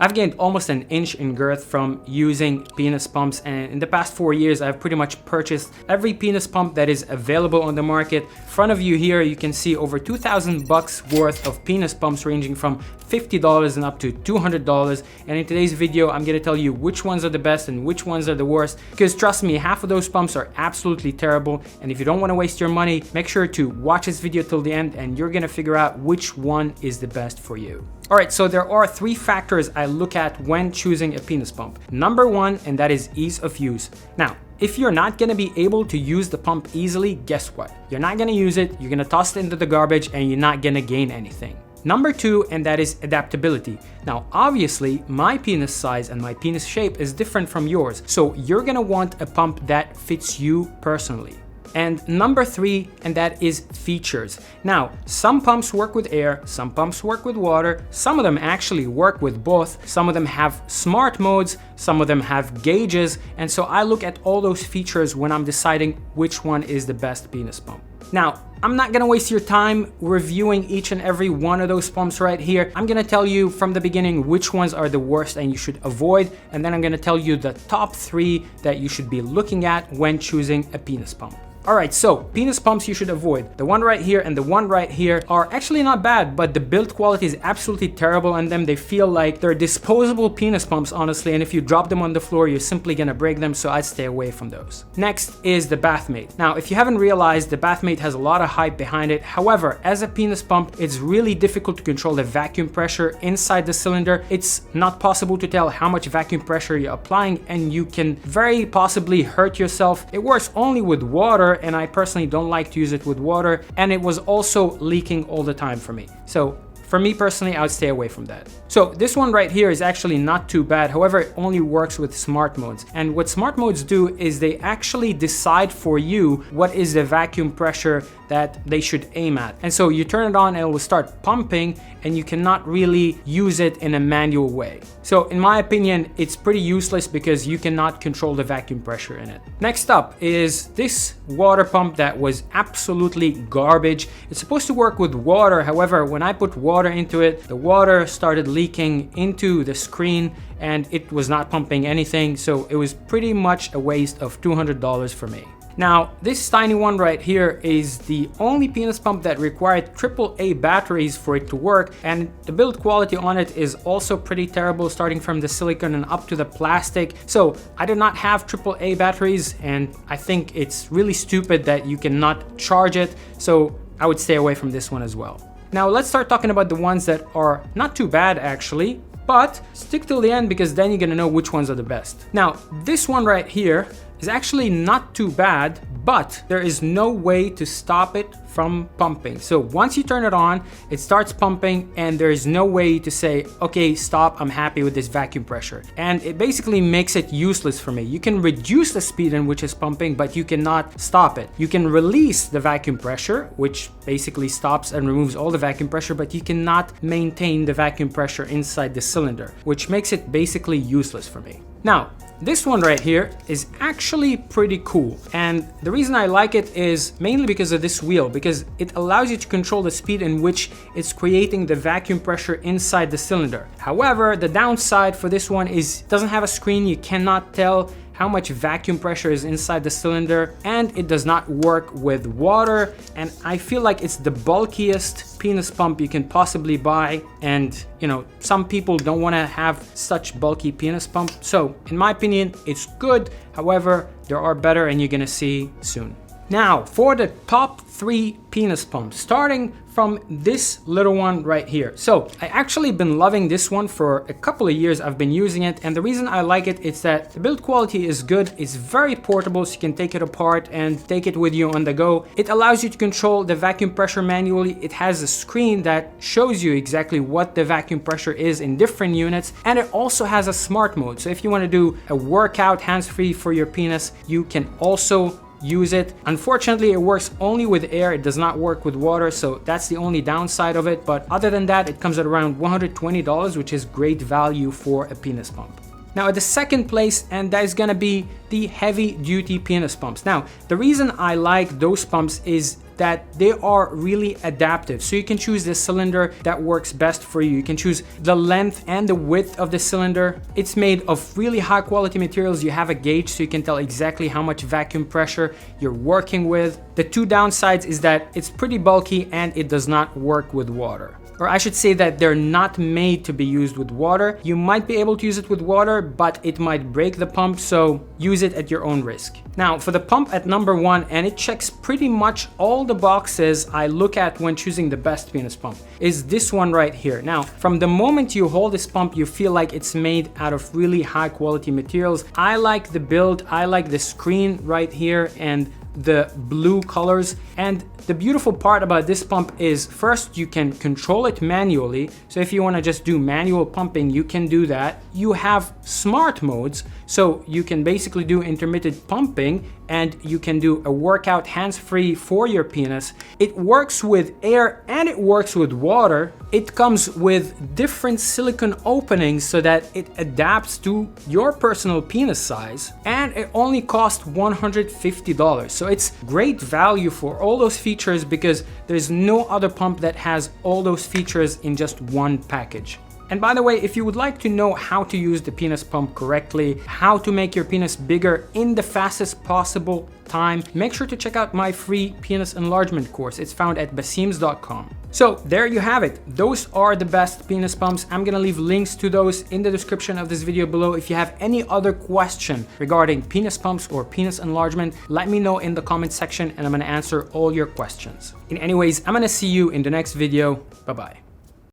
I've gained almost an inch in girth from using penis pumps, and in the past 4 years I've pretty much purchased every penis pump that is available on the market. In front of you here you can see over 2,000 bucks worth of penis pumps ranging from $50 and up to $200, and in today's video I'm going to tell you which ones are the best and which ones are the worst, because trust me, half of those pumps are absolutely terrible, and if you don't want to waste your money, make sure to watch this video till the end and you're going to figure out which one is the best for you. Alright, so there are 3 factors I look at when choosing a penis pump. Number 1, and that is ease of use. Now, if you're not going to be able to use the pump easily, guess what? You're not going to use it, you're going to toss it into the garbage, and you're not going to gain anything. Number 2, and that is adaptability. Now, obviously, my penis size and my penis shape is different from yours, so you're going to want a pump that fits you personally. And number 3, and that is features. Now, some pumps work with air, some pumps work with water, some of them actually work with both, some of them have smart modes, some of them have gauges, and so I look at all those features when I'm deciding which one is the best penis pump. Now, I'm not gonna waste your time reviewing each and every one of those pumps right here. I'm gonna tell you from the beginning which ones are the worst and you should avoid, and then I'm gonna tell you the top 3 that you should be looking at when choosing a penis pump. Alright, so penis pumps you should avoid. The one right here and the one right here are actually not bad, but the build quality is absolutely terrible on them. They feel like they're disposable penis pumps, honestly, and if you drop them on the floor, you're simply gonna break them, so I'd stay away from those. Next is the Bathmate. Now, if you haven't realized, the Bathmate has a lot of hype behind it. However, as a penis pump, it's really difficult to control the vacuum pressure inside the cylinder. It's not possible to tell how much vacuum pressure you're applying, and you can very possibly hurt yourself. It works only with water, and I personally don't like to use it with water, and it was also leaking all the time for me. So for me personally, I would stay away from that. So this one right here is actually not too bad. However, it only works with smart modes. And what smart modes do is they actually decide for you what is the vacuum pressure that they should aim at. And so you turn it on and it will start pumping, and you cannot really use it in a manual way. So in my opinion, it's pretty useless because you cannot control the vacuum pressure in it. Next up is this water pump that was absolutely garbage. It's supposed to work with water. However, when I put water into it, the water started leaking into the screen and it was not pumping anything. So it was pretty much a waste of $200 for me. Now, this tiny one right here is the only penis pump that required AAA batteries for it to work, and the build quality on it is also pretty terrible, starting from the silicone and up to the plastic. So I did not have AAA batteries, and I think it's really stupid that you cannot charge it, so I would stay away from this one as well. Now let's start talking about the ones that are not too bad actually, but stick till the end because then you're gonna know which ones are the best. Now, this one right here is actually not too bad, but there is no way to stop it from pumping. So once you turn it on, it starts pumping and there is no way to say, okay, stop, I'm happy with this vacuum pressure. And it basically makes it useless for me. You can reduce the speed in which it's pumping, but you cannot stop it. You can release the vacuum pressure, which basically stops and removes all the vacuum pressure, but you cannot maintain the vacuum pressure inside the cylinder, which makes it basically useless for me. Now, this one right here is actually pretty cool, and the reason I like it is mainly because of this wheel, because it allows you to control the speed in which it's creating the vacuum pressure inside the cylinder. However, the downside for this one is it doesn't have a screen. You cannot tell how much vacuum pressure is inside the cylinder, and it does not work with water, and I feel like it's the bulkiest penis pump you can possibly buy, and you know, some people don't want to have such bulky penis pump, so in my opinion it's good. However, there are better, and you're gonna see soon. Now for the top 3 penis pumps, starting from this little one right here. So I actually been loving this one for a couple of years. I've been using it, and the reason I like it is that the build quality is good. It's very portable, so you can take it apart and take it with you on the go. It allows you to control the vacuum pressure manually. It has a screen that shows you exactly what the vacuum pressure is in different units, and it also has a smart mode. So if you want to do a workout hands-free for your penis, you can also use it. Unfortunately, it works only with air. It does not work with water, so that's the only downside of it. But other than that, it comes at around $120, which is great value for a penis pump. Now at the second place, and that is gonna be the heavy duty penis pumps. Now, the reason I like those pumps is that they are really adaptive. So you can choose the cylinder that works best for you. You can choose the length and the width of the cylinder. It's made of really high quality materials. You have a gauge so you can tell exactly how much vacuum pressure you're working with. The two downsides is that it's pretty bulky and it does not work with water. Or I should say that they're not made to be used with water. You might be able to use it with water, but it might break the pump, so use it at your own risk. Now, for the pump at number 1, and it checks pretty much all the boxes I look at when choosing the best penis pump, is this one right here. Now, from the moment you hold this pump, you feel like it's made out of really high quality materials. I like the build, I like the screen right here, and the blue colors. And the beautiful part about this pump is, first, you can control it manually. So if you want to just do manual pumping, you can do that. You have smart modes, so you can basically do intermittent pumping and you can do a workout hands-free for your penis. It works with air and it works with water. It comes with different silicone openings so that it adapts to your personal penis size, and it only costs $150. So it's great value for all those features because there's no other pump that has all those features in just one package. And by the way, if you would like to know how to use the penis pump correctly, how to make your penis bigger in the fastest possible time, make sure to check out my free penis enlargement course. It's found at baseems.com. So there you have it. Those are the best penis pumps. I'm gonna leave links to those in the description of this video below. If you have any other question regarding penis pumps or penis enlargement, let me know in the comment section and I'm gonna answer all your questions. Anyways, I'm gonna see you in the next video. Bye-bye.